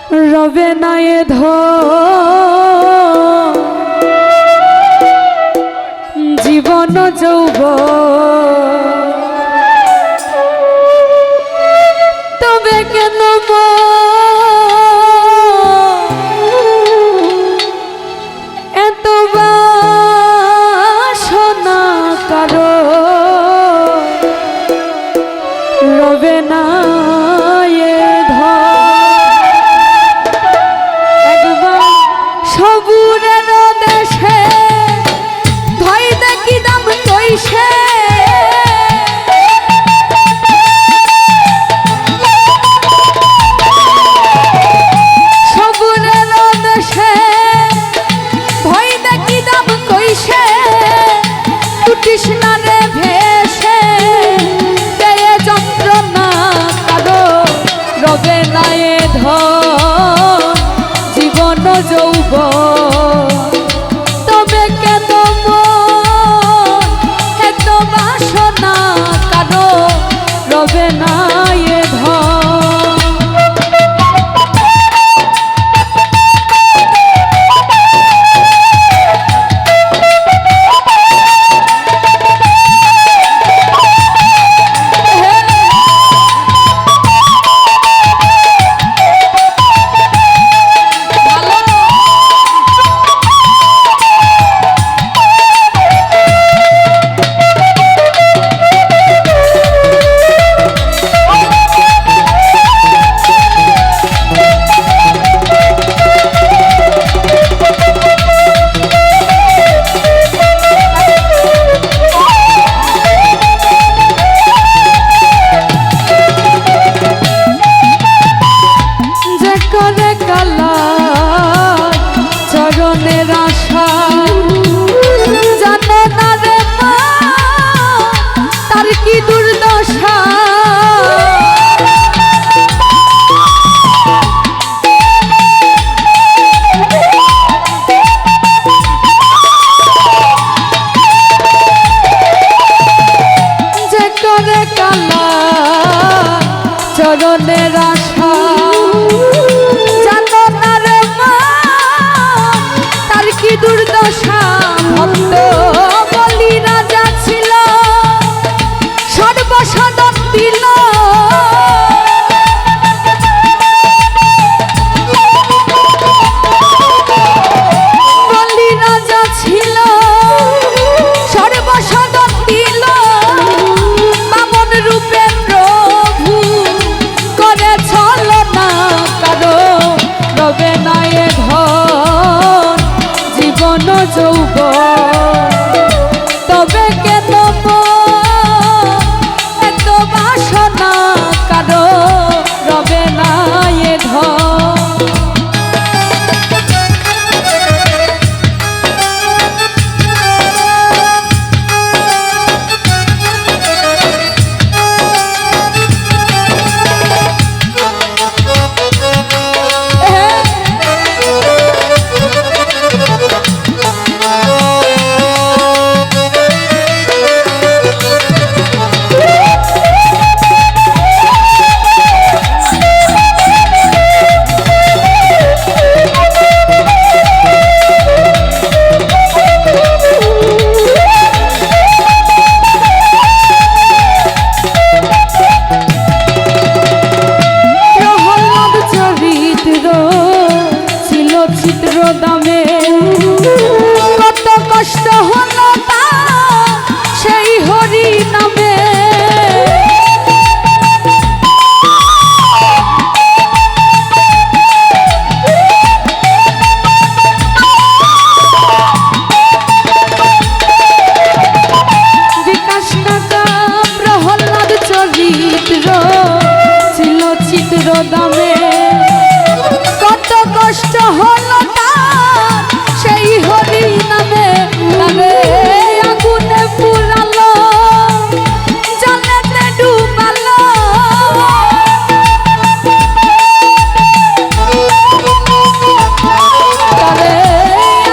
রবে না এ জীবন যৌবন তবে কেন এত বাসনা কারো রবে না এ একবার সবুরের দেশে ভয় দেখি দাম কইছে কৃষ্ণারে ভেসে দেয়ে যন্ত্রণা কারো রবে না এ জীবন যৌবন তবে কেন এত বাসনা কারো রবে না এ চরণের আশা জানে না রে মা তার কি দুর্দশা যে করে কালা চরণের আশা কি দুর্দশা ভক্ত বলি রাজা ছিল সর্বসাধন দিল বলি রাজা ছিল সর্বসাধন দিল বামন রূপে প্রভু করে চলো না কারো রবে না এ জীবন যৌবন তবে কেন এত বাসনা কারো রবে না এ দামে কত কষ্ট হলো তা সেই হরি নামে বিকাশ কাকা প্রহ্লাদ চরিত্র ছিল চিত্র দামে কত কষ্ট হলো সেই হরি নামে নামে আগুনে পুরালো জলেতে ডুবালো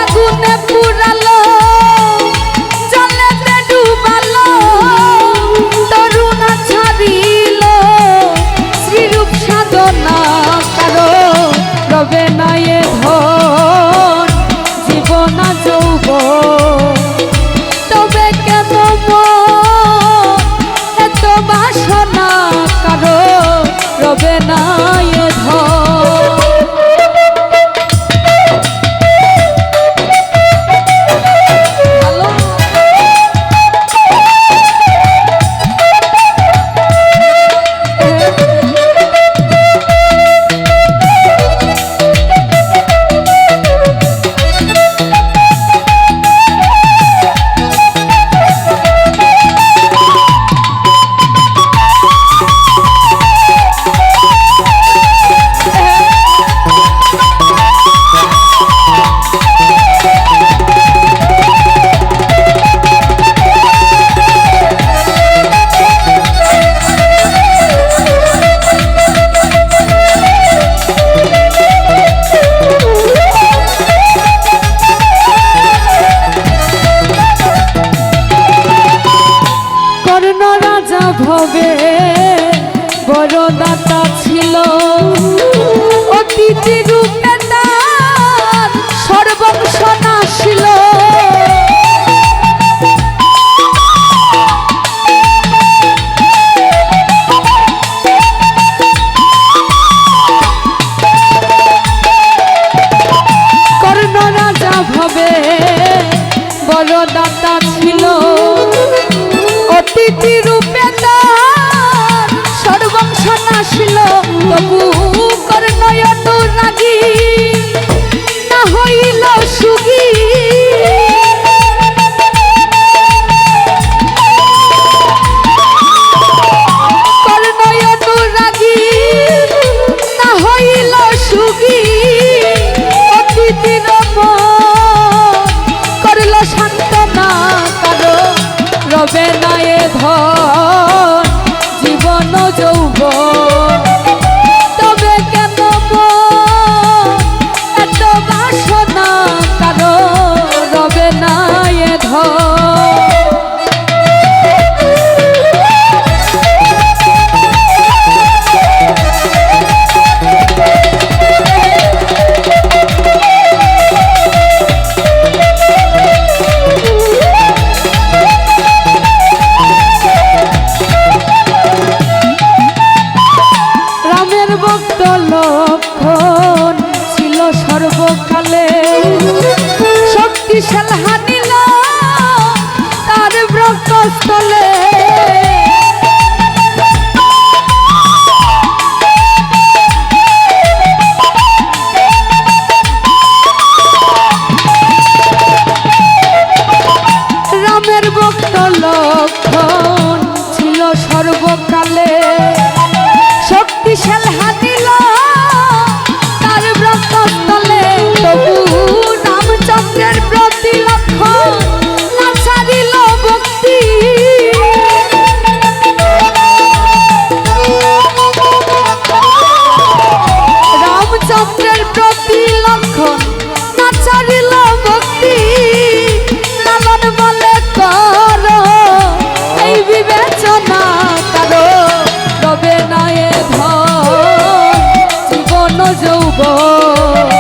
আগুনে পুরালো জলেতে ডুবালো তরুণা ছাড়িল শ্রীরূপ সাধনা কারো দাতা ছিল অতিথি রূপে তার সর্বংশ নাশিল তবু কর্ণয় অনুরাগী না হইল সুগী কর্ণয় অনুরাগী না হইল সুগী অতিথির করল সান্ত্বনা কারো রবে না এ ধন জীবন যৌবন তবে কেন এত বাসনা কারো রবে না এ ধন ভক্ত লক্ষণ ছিল সর্বকালে শক্তিশাল হানিল তার ব্রতস্থলে রামের ভক্ত লক্ষণ ছিল সর্বকালে শক্তিশাল হানিল তার ব্রতস্থলে তবু রামচন্দ্রের প্রতি লক্ষণ না ছাড়িল ভক্তি রামচন্দ্রের প্রতি লক্ষণ না ছাড়িল ভক্তি লালন বলে কর এই বিবেচনা কারো রবে না এ ধন জীবন যৌবন